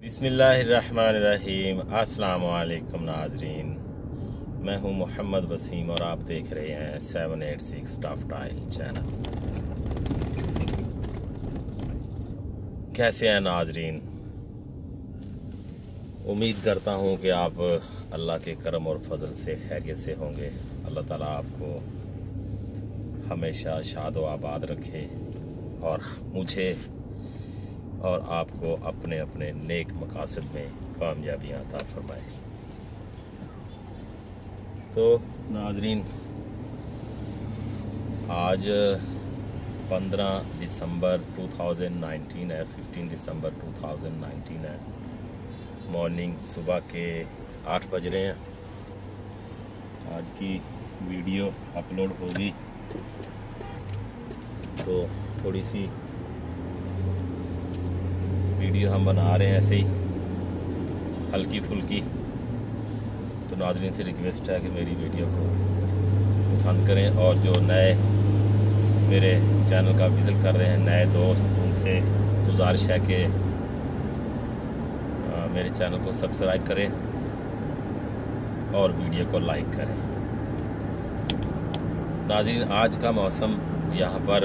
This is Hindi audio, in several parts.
बिस्मिल्लाहिर्रहमानिर्रहीम। अस्सलाम वालेकुम नाजरीन, मैं हूं मोहम्मद वसीम और आप देख रहे हैं 786 टॉप टाइल चैनल। कैसे हैं नाजरीन? उम्मीद करता हूं कि आप अल्लाह के करम और फजल से खैरियत से होंगे। अल्लाह ताला आपको हमेशा शाद व आबाद रखे और मुझे और आपको अपने अपने नेक मकासद में कामयाबियाँ अता फरमाए। तो नाजरीन, आज 15 दिसंबर 2019 है, 15 दिसंबर 2019 है। मॉर्निंग सुबह के 8 बज रहे हैं। आज की वीडियो अपलोड होगी तो थोड़ी सी वीडियो हम बना रहे हैं ऐसे ही हल्की फुल्की। तो नाज़रीन से रिक्वेस्ट है कि मेरी वीडियो को पसंद करें और जो नए मेरे चैनल का विज़िट कर रहे हैं नए दोस्त, उनसे गुजारिश है कि मेरे चैनल को सब्सक्राइब करें और वीडियो को लाइक करें। नाज़रीन, आज का मौसम यहाँ पर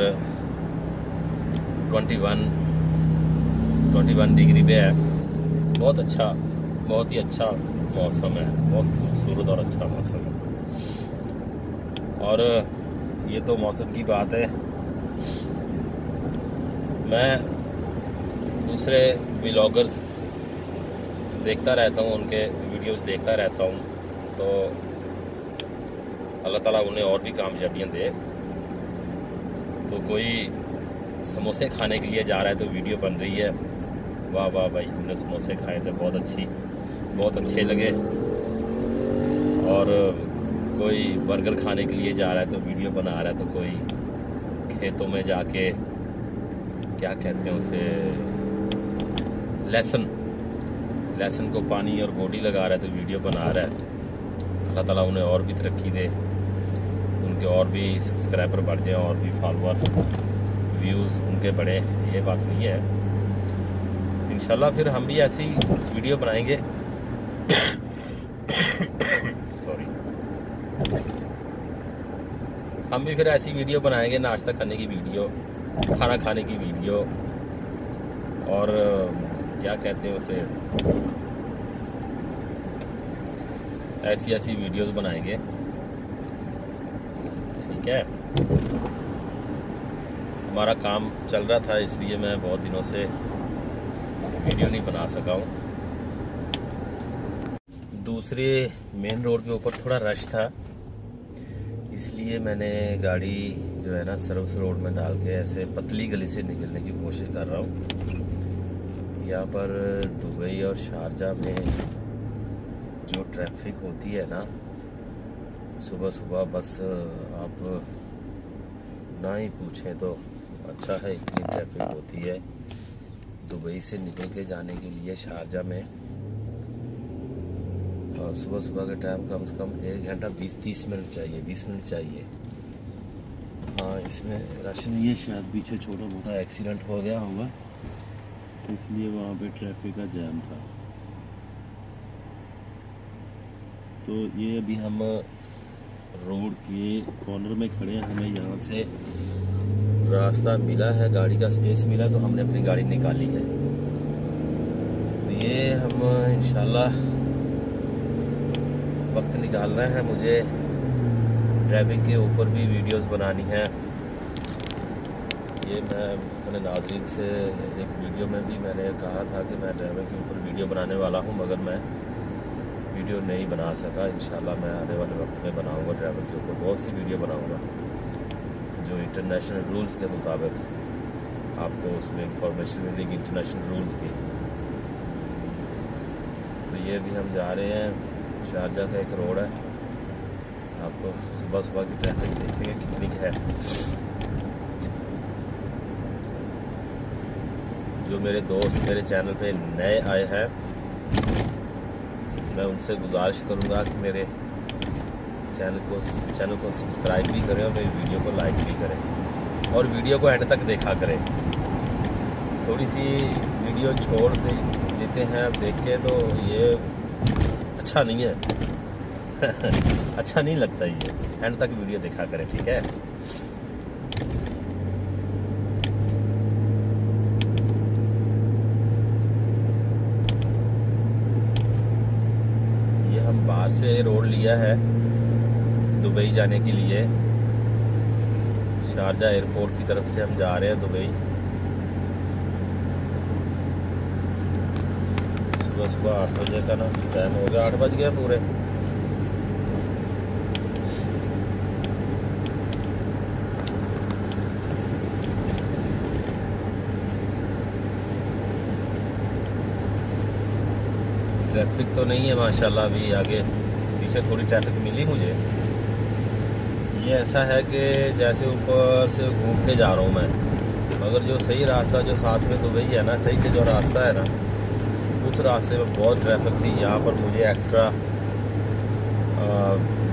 21 डिग्री पे है। बहुत अच्छा, बहुत ही अच्छा मौसम है, बहुत खूबसूरत और अच्छा मौसम है। और ये तो मौसम की बात है। मैं दूसरे व्लॉगर्स देखता रहता हूँ, उनके वीडियोस देखता रहता हूँ, तो अल्लाह ताला उन्हें और भी कामयाबियाँ दे। तो कोई समोसे खाने के लिए जा रहा है तो वीडियो बन रही है, वाह वाह भाई, हमने समोसे खाए थे, बहुत अच्छे लगे। और कोई बर्गर खाने के लिए जा रहा है तो वीडियो बना रहा है। तो कोई खेतों में जाके, क्या कहते हैं उसे, लहसुन को पानी और गोडी लगा रहा है तो वीडियो बना रहा है। अल्लाह ताला उन्हें और भी तरक्की दे, उनके और भी सब्सक्राइबर बढ़ जाए और भी फॉलोअर, व्यूज़ उनके बढ़े। ये बात नहीं है, इंशाल्लाह फिर हम भी ऐसी वीडियो बनाएंगे। सॉरी, हम भी फिर ऐसी वीडियो बनाएंगे, नाश्ता करने की वीडियो, खाना खाने की वीडियो, और क्या कहते हैं उसे, ऐसी वीडियोस बनाएंगे। ठीक है, हमारा काम चल रहा था इसलिए मैं बहुत दिनों से वीडियो नहीं बना सका हूँ। दूसरे मेन रोड के ऊपर थोड़ा रश था, इसलिए मैंने गाड़ी जो है ना सर्विस रोड में डाल के ऐसे पतली गली से निकलने की कोशिश कर रहा हूँ। यहाँ पर दुबई और शारजा में जो ट्रैफिक होती है ना सुबह सुबह, बस आप ना ही पूछें तो अच्छा है, इतनी ट्रैफिक होती है। दुबई से निकल के जाने के लिए शारजा में सुबह सुबह के टाइम कम से कम 1 घंटा 20 मिनट चाहिए, 20 मिनट चाहिए। हाँ, इसमें रश नहीं है, शायद पीछे छोटा मोटा एक्सीडेंट हो गया होगा, इसलिए वहाँ पे ट्रैफिक का जाम था। तो ये अभी हम रोड के कॉर्नर में खड़े हैं, हमें यहाँ से रास्ता मिला है, गाड़ी का स्पेस मिला, तो हमने अपनी गाड़ी निकाली है। तो ये हम इंशाल्लाह वक्त निकाल रहे हैं। मुझे ड्राइविंग के ऊपर भी वीडियोस बनानी है। ये मैं अपने नाज़रीन से एक वीडियो में भी मैंने कहा था कि मैं ड्राइविंग के ऊपर वीडियो बनाने वाला हूँ, मगर मैं वीडियो नहीं बना सका। इंशाल्लाह मैं आने वाले वक्त में बनाऊँगा, ड्राइविंग के ऊपर बहुत सी वीडियो बनाऊँगा जो इंटरनेशनल रूल्स के मुताबिक आपको उसमें इंफॉर्मेशन मिलेगी, इंटरनेशनल रूल्स की। तो ये भी हम जा रहे हैं, शारजा का एक रोड है, आपको सुबह सुबह की ट्रैफिक देखेंगे कितनी है। जो मेरे दोस्त मेरे चैनल पे नए आए हैं, मैं उनसे गुजारिश करूँगा कि मेरे चैनल को सब्सक्राइब भी करें और मेरी वीडियो को लाइक भी करें और वीडियो को एंड तक देखा करें। थोड़ी सी वीडियो छोड़ देखते हैं। अब देख के तो ये अच्छा नहीं है अच्छा नहीं लगता ये। एंड तक वीडियो देखा करें, ठीक है। ये हम बाहर से रोड लिया है दुबई जाने के लिए। शारजा एयरपोर्ट की तरफ से हम जा रहे हैं दुबई। सुबह सुबह 8 बजे का ना टाइम हो गया, 8 बज गए पूरे। ट्रैफिक तो नहीं है माशाल्लाह। अभी आगे पीछे थोड़ी ट्रैफिक मिली मुझे। ये ऐसा है कि जैसे ऊपर से घूम के जा रहा हूँ मैं, मगर जो सही रास्ता जो साथ में दुबई है ना, सही के जो रास्ता है ना, उस रास्ते में बहुत ट्रैफिक थी। यहाँ पर मुझे एक्स्ट्रा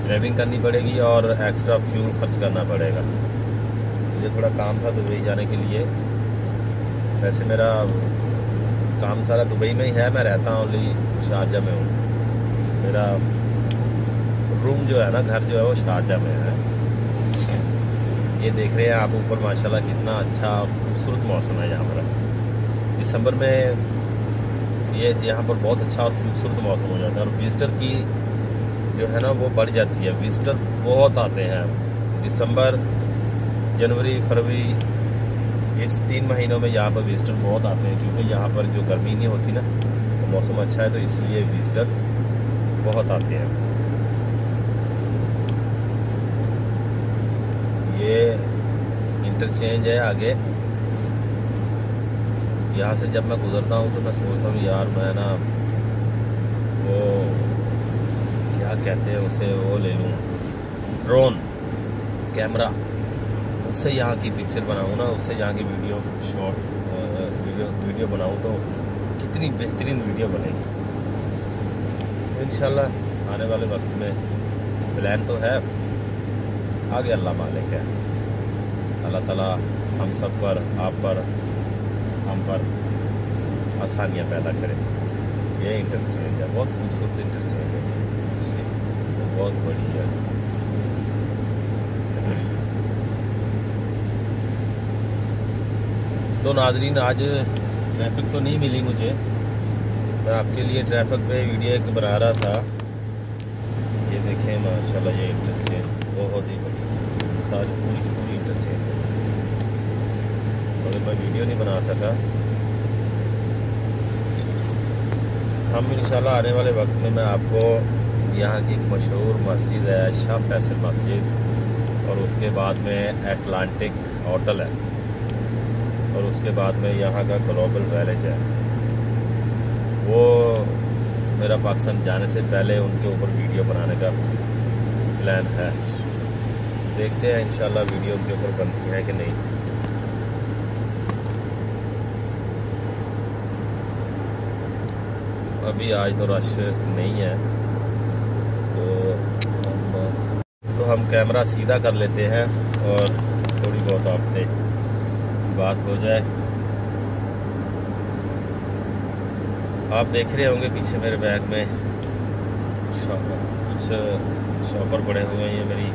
ड्राइविंग करनी पड़ेगी और एक्स्ट्रा फ्यूल खर्च करना पड़ेगा। मुझे थोड़ा काम था दुबई जाने के लिए। वैसे मेरा काम सारा दुबई में ही है, मैं रहता हूँ ओनली शारजा में हूँ। मेरा रूम जो है ना, घर जो है वो शारजा में है। ये देख रहे हैं आप ऊपर माशाल्लाह कितना अच्छा और खूबसूरत मौसम है यहाँ पर। दिसंबर में ये यहाँ पर बहुत अच्छा और खूबसूरत मौसम हो जाता है और विजिटर की जो है ना वो बढ़ जाती है। विजिटर बहुत आते हैं दिसंबर, जनवरी, फरवरी, इस 3 महीनों में यहाँ पर विजिटर बहुत आते हैं, क्योंकि यहाँ पर जो गर्मी नहीं होती ना, तो मौसम अच्छा है, तो इसलिए विजिटर बहुत आते हैं। ये इंटरचेंज है आगे। यहाँ से जब मैं गुजरता हूँ तो मैं सोचता हूँ यार मैं ना वो क्या कहते हैं उसे, वो ले लूँ ड्रोन कैमरा, उससे यहाँ की पिक्चर बनाऊँ ना, उससे यहाँ की वीडियो बनाऊँ तो कितनी बेहतरीन वीडियो बनेगी। तो इंशाल्लाह आने वाले वक्त में प्लान तो है, आगे अल्लाह मालिक है। अल्लाह ताला हम सब पर, आप पर, हम पर आसानियाँ पैदा करें। ये इंटरचेंज है, बहुत खूबसूरत इंटरचेंज है, बहुत बढ़िया है। तो नाजरीन, आज ट्रैफिक तो नहीं मिली मुझे। मैं आपके लिए ट्रैफिक पे वीडियो एक बना रहा था। ये देखें माशाल्लाह, ये इंटरचेंज बहुत ही बढ़िया, सारी पूरी की पूरी इंटरचेंज है। मगर मैं वीडियो नहीं बना सका। हम इंशाल्लाह आने वाले वक्त में मैं आपको यहाँ की एक मशहूर मस्जिद है शाह फैसल मस्जिद, और उसके बाद में एटलांटिक होटल है, और उसके बाद में यहाँ का ग्लोबल विलेज है। वो मेरा पाकिस्तान जाने से पहले उनके ऊपर वीडियो बनाने का प्लान है। देखते हैं इंशाल्लाह वीडियो के ऊपर बनती है कि नहीं। अभी आज तो रश नहीं है, तो हम कैमरा सीधा कर लेते हैं और थोड़ी बहुत आपसे बात हो जाए। आप देख रहे होंगे पीछे मेरे बैग में कुछ शॉपर पड़े हुए हैं। ये मेरी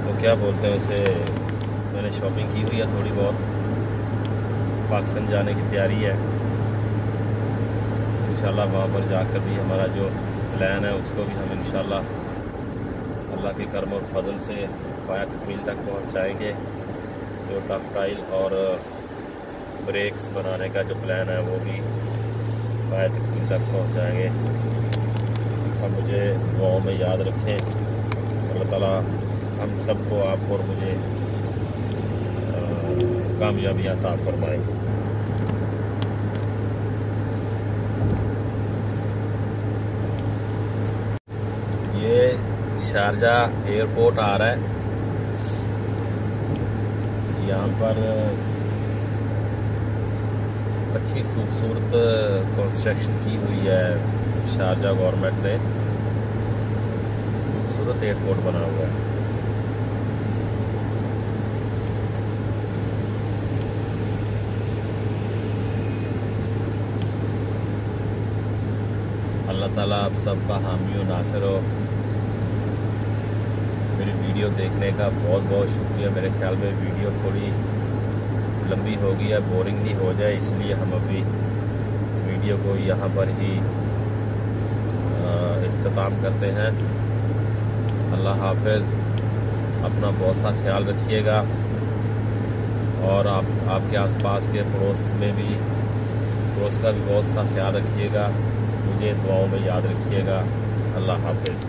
वो क्या बोलते हैं उसे, मैंने शॉपिंग की हुई है थोड़ी बहुत, पाकिस्तान जाने की तैयारी है। इंशाल्लाह वहाँ पर जाकर भी हमारा जो प्लान है उसको भी हम इंशाल्लाह अल्लाह के करम और फजल से पाया तकमील तक पहुँचाएँगे। जो टफ टाइल और ब्रेक्स बनाने का जो प्लान है वो भी पाया तकमील तक पहुँचाएँगे। अब मुझे दुआओं में याद रखें। अल्लाह ताला हम सबको, आपको और मुझे कामयाबी अता फरमाए। ये शारजा एयरपोर्ट आ रहा है। यहाँ पर अच्छी खूबसूरत कंस्ट्रक्शन की हुई है शारजा गवर्नमेंट ने, खूबसूरत एयरपोर्ट बना हुआ है। अल्लाह ताला आप सबका हामी और नासिर हो। मेरी वीडियो देखने का बहुत बहुत शुक्रिया। मेरे ख्याल में वीडियो थोड़ी लंबी हो गई है, बोरिंग नहीं हो जाए, इसलिए हम अभी वीडियो को यहाँ पर ही इख्तिताम करते हैं। अल्लाह हाफिज़। अपना बहुत सा ख्याल रखिएगा और आपके आसपास के पड़ोस का भी बहुत सा ख्याल रखिएगा। मुझे दुआओं में याद रखिएगा। अल्लाह हाफिज़।